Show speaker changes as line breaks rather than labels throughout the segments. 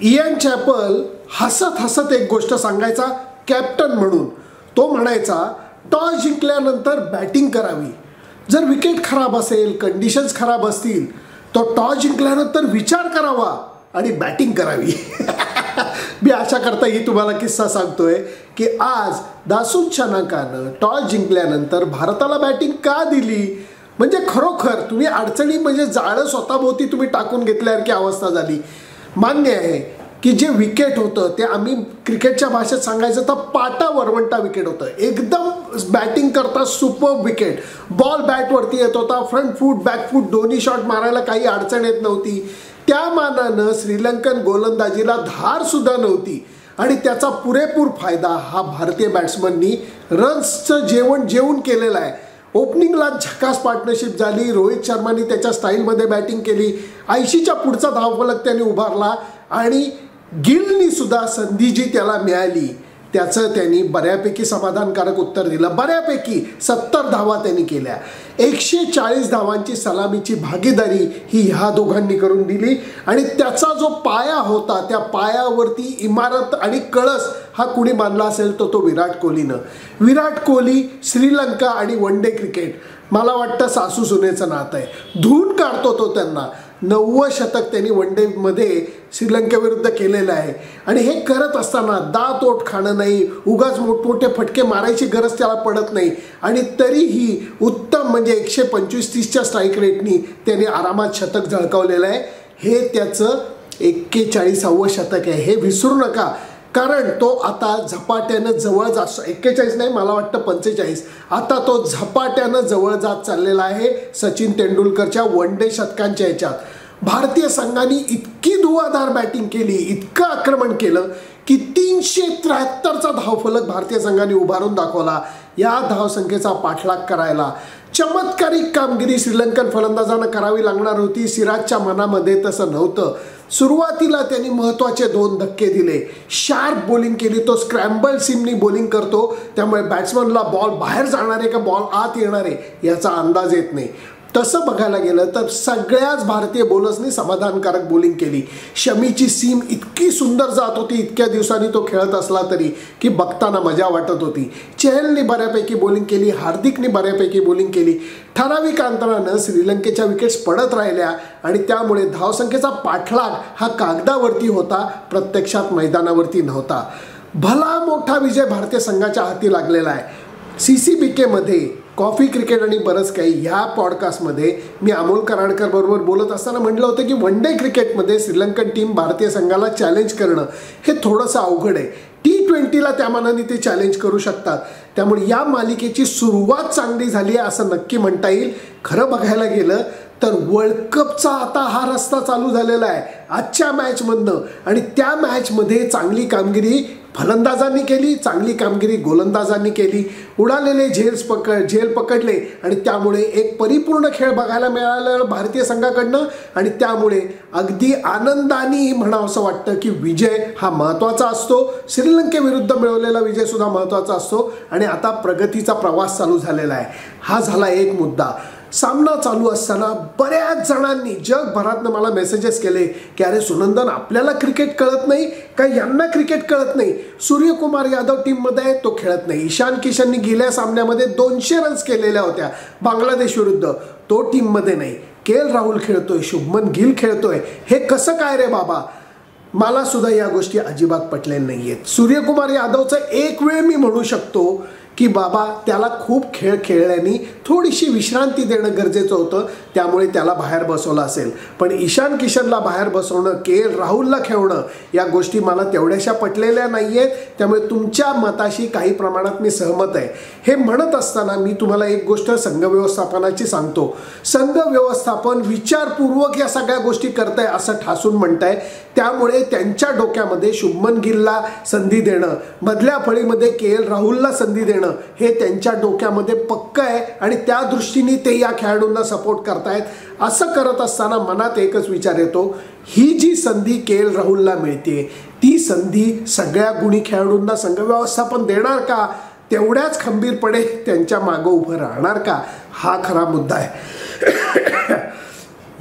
Ian chapel हसत हसत एक गोष्ट सांगायचा कॅप्टन म्हणून. तो म्हणायचा टॉस जिंकल्यानंतर बॅटिंग करावी. जर विकेट खराब असेल, कंडिशन्स खराब असतील, तो टॉस जिंकल्यानंतर विचार करावा आणि बॅटिंग करावी. मी अशा करता ही तुम्हाला किस्सा सांगतोय की आज दासूद शनाकानं टॉस जिंकल्यानंतर भारताला बॅटिंग का दिली. म्हणजे खरोखर तुम्ही अडचणी म्हणजे जाळं स्वतःभोवती तुम्ही टाकून घेतल्यासारखी अवस्था झाली. मान्य आहे की जे विकेट होतं ते आम्ही क्रिकेटच्या भाषेत सांगायचं तर पाटा वरवंटा विकेट होतं. एकदम बॅटिंग करता सुपर विकेट. बॉल बॅटवरती येत होता. फ्रंट फूट बॅक फूट दोन्ही शॉट मारायला काही अडचण येत नव्हती. त्या मानानं श्रीलंकन गोलंदाजीला धार सुद्धा नव्हती आणि त्याचा पुरेपूर फायदा हा भारतीय बॅट्समननी रन्सचं जेवून केलेला आहे. ओपनिंगला झकास पार्टनरशिप झाली. रोहित शर्मानी त्याच्या स्टाईलमध्ये बॅटिंग केली. 80च्या पुढचा धावफलक त्याने उभारला आणि गिलनी सुद्धा संधी जी त्याला मिळाली त्याचं त्यांनी बऱ्यापैकी समाधानकारक उत्तर दिलं. बऱ्यापैकी 70 धावा त्यांनी केल्या. 140 धावांची सलामीची भागीदारी ही ह्या दोघांनी करून दिली आणि त्याचा जो पाया होता त्या पायावरती इमारत आणि कळस हा कुणी बांधला असेल तो विराट कोहलीनं. विराट कोहली, श्रीलंका आणि वन डे क्रिकेट मला वाटतं सासू सुनेचं नातं आहे. धुवून काढतो तो त्यांना. 90 शतक त्यांनी वन डे मध्ये श्रीलंकेविरुद्ध केलेलं आहे आणि हे करत असताना दात ओठ खाणं नाही, उगाच मोठमोठे फटके मारायची गरज त्याला पडत नाही आणि तरीही उत्तम म्हणजे 125-30च्या स्ट्राईक रेटनी त्यांनी आरामात शतक झळकावलेलं आहे. हे त्याचं 41वं शतक आहे. हे विसरू नका कारण तो आता झपाट्यानं जवळ जात 41 नाही मला वाटतं 45 आता तो झपाट्यानं जवळ जात चाललेला आहे सचिन तेंडुलकरच्या वन डे शतकांच्या ह्याच्यात. भारतीय संघाने इतकी धुवाधार बॅटिंग केली, इतकं आक्रमण केलं की 373चा धावफलक भारतीय संघाने उभारून दाखवला. या धावसंख्येचा पाठलाग करायला चमत्कारिक कामगिरी श्रीलंकन फलंदाजांना करावी लागणार होती. सिराजच्या मनामध्ये तसं नव्हतं. सुरुवातीला त्यांनी महत्त्वाचे 2 धक्के दिले. शार्प बॉलिंग केली. तो स्क्रॅम्बल सीमनी बॉलिंग करतो त्यामुळे बॅट्समनला बॉल बाहेर जाणार आहे का बॉल आत येणार आहे याचा अंदाज येत नाही. तसं बघायला गेलं तर सगळ्याच भारतीय बॉलर्सनी समाधानकारक बॉलिंग केली. शमीची सीम इतकी सुंदर जात होती इतक्या दिवसांनी तो खेळत असला तरी की बघताना मजा वाटत होती. चहलने बऱ्यापैकी बॉलिंग केली. हार्दिकने बऱ्यापैकी बॉलिंग केली. ठराविक अंतरानं श्रीलंकेच्या विकेट्स पडत राहिल्या आणि त्यामुळे धावसंख्येचा पाठलाग हा कागदावरती होता, प्रत्यक्षात मैदानावरती नव्हता. भला मोठा विजय भारतीय संघाच्या हाती लागलेला आहे. CCBKमध्ये कॉफी क्रिकेट आणि बरंच काही ह्या पॉडकास्टमध्ये मी अमोल कराडकर बरोबर बोलत असताना म्हटलं होतं की वन डे क्रिकेटमध्ये श्रीलंकन टीम भारतीय संघाला चॅलेंज करणं हे थोडंसं अवघड आहे. T20ला त्या मानाने ते चॅलेंज करू शकतात. त्यामुळे या मालिकेची सुरुवात चांगली झाली आहे असं नक्की म्हणता येईल. खरं बघायला गेलं तर वर्ल्ड कपचा आता हा रस्ता चालू झालेला आहे आजच्या मॅचमधनं आणि त्या मॅचमध्ये चांगली कामगिरी फलंदाजांनी केली, चांगली कामगिरी गोलंदाजांनी केली. उडालेले झेल पकडले आणि त्यामुळे एक परिपूर्ण खेळ बघायला मिळाला भारतीय संघाकडनं आणि त्यामुळे अगदी आनंदाने म्हणावं असं वाटतं की विजय हा महत्त्वाचा असतो. श्रीलंकेविरुद्ध मिळवलेला विजय सुद्धा महत्त्वाचा असतो आणि आता प्रगतीचा प्रवास चालू झालेला आहे. हा झाला एक मुद्दा. सामना चालू असताना बऱ्याच जणांनी जगभरातनं मला मेसेजेस केले की अरे सुनंदन आपल्याला क्रिकेट कळत नाही का यांना क्रिकेट कळत नाही. सूर्यकुमार यादव टीममध्ये आहे तो खेळत नाही. ईशान किशननी गेल्या सामन्यामध्ये 200 रन्स केलेल्या होत्या बांगलादेश विरुद्ध, तो टीममध्ये नाही. KL राहुल खेळतोय, शुभमन गिल खेळतोय. हे कसं काय रे बाबा. मला सुद्धा या गोष्टी अजिबात पटलेल्या नाही आहेत. सूर्यकुमार यादवचं एक वेळ मी म्हणू शकतो की बाबा त्याला खूप खेळ खेळल्याने थोडीशी विश्रांती देणं गरजेचं होतं त्यामुळे त्याला बाहेर बसवलं असेल. पण ईशान किशनला बाहेर बसवणं, KL राहुलला खेळणं या गोष्टी मला तेवढ्याशा पटलेल्या नाही आहेत. त्यामुळे तुमच्या मताशी काही प्रमाणात मी सहमत आहे. हे म्हणत असताना मी तुम्हाला एक गोष्ट संघ व्यवस्थापनाची सांगतो. संघ व्यवस्थापन विचारपूर्वक या सगळ्या गोष्टी करत आहे असं ठासून म्हणत आहे. त्यामुळे त्यांच्या डोक्यामध्ये शुभमन गिलला संधी देणं, मधल्या फळीमध्ये KL राहुलला संधी देणं हे त्यांच्या डोक्यामध्ये पक्क आहे आणि त्या दृष्टीने ते या खेळाडूंना सपोर्ट करतायत. असं करत असताना मनात एकच विचार येतो, ही जी संधी KL राहुलला मिळते ती संधी सगळ्या गुणी खेळाडूंना संघ व्यवस्थापन देणार का, तेवढ्याच खंबीरपणे त्यांच्या मागं उभं राहणार का, हा खरा मुद्दा आहे.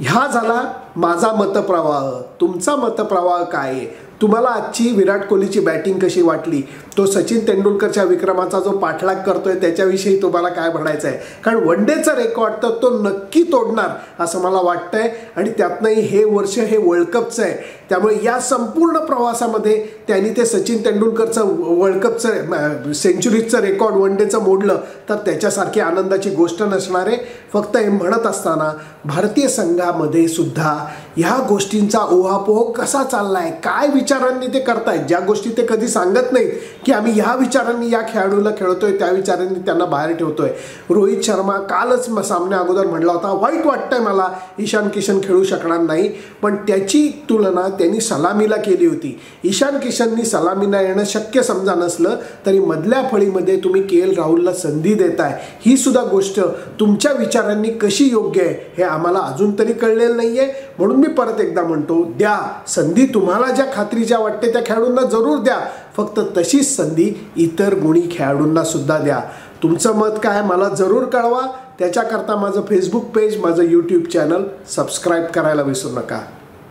हा झाला माझा मतप्रवाह. तुमचा मतप्रवाह काय आहे? तुम्हाला आजची विराट कोहलीची बॅटिंग कशी वाटली? तो सचिन तेंडुलकरच्या विक्रमाचा जो पाठलाग करतोय त्याच्याविषयी तुम्हाला काय म्हणायचं आहे? कारण वन डेचा रेकॉर्ड तर तो नक्की तोडणार असं मला वाटतंय आणि त्यातनंही हे वर्ष हे वर्ल्ड कपचं आहे. त्यामुळे या संपूर्ण प्रवासामध्ये त्यांनी ते सचिन तेंडुलकरचं वर्ल्ड कपचं सेंचुरीजचं रेकॉर्ड वन डेचं मोडलं तर त्याच्यासारखी आनंदाची गोष्ट नसणार आहे. फक्त हे म्हणत असताना भारतीय संघामध्ये सुद्धा ह्या गोष्टींचा ओहापोह कसा चाललाय, काय विचारांनी ते करतायत, ज्या गोष्टी ते कधी सांगत नाहीत की आम्ही ह्या विचारांनी या खेळाडूला खेळतोय, त्या विचारांनी त्यांना बाहेर ठेवतोय. रोहित शर्मा कालच सामन्या अगोदर म्हटला होता, वाईट वाटतंय मला ईशान किशन खेळू शकणार नाही, पण त्याची तुलना त्यांनी सलामीला केली होती. ईशान किशननी सलामीला येणं शक्य समजा नसलं तरी मधल्या फळीमध्ये तुम्ही के.एल. राहुलला संधी देताय, ही सुद्धा गोष्ट तुमच्या विचारांनी कशी योग्य आहे हे आम्हाला अजून तरी कळलेलं नाहीये. म्हणून मी परत एकदा म्हणतो, द्या संधी, तुम्हाला ज्या खात्रीच्या वाटते त्या खेळाडूंना जरूर द्या, फक्त तशीच संधी इतर गुणी खेळाडूंना सुद्धा द्या. तुमचं मत काय मला जरूर कळवा. त्याच्याकरता माझं फेसबुक पेज, माझं यूट्यूब चॅनल सबस्क्राईब करायला विसरू नका.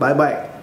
Bye bye.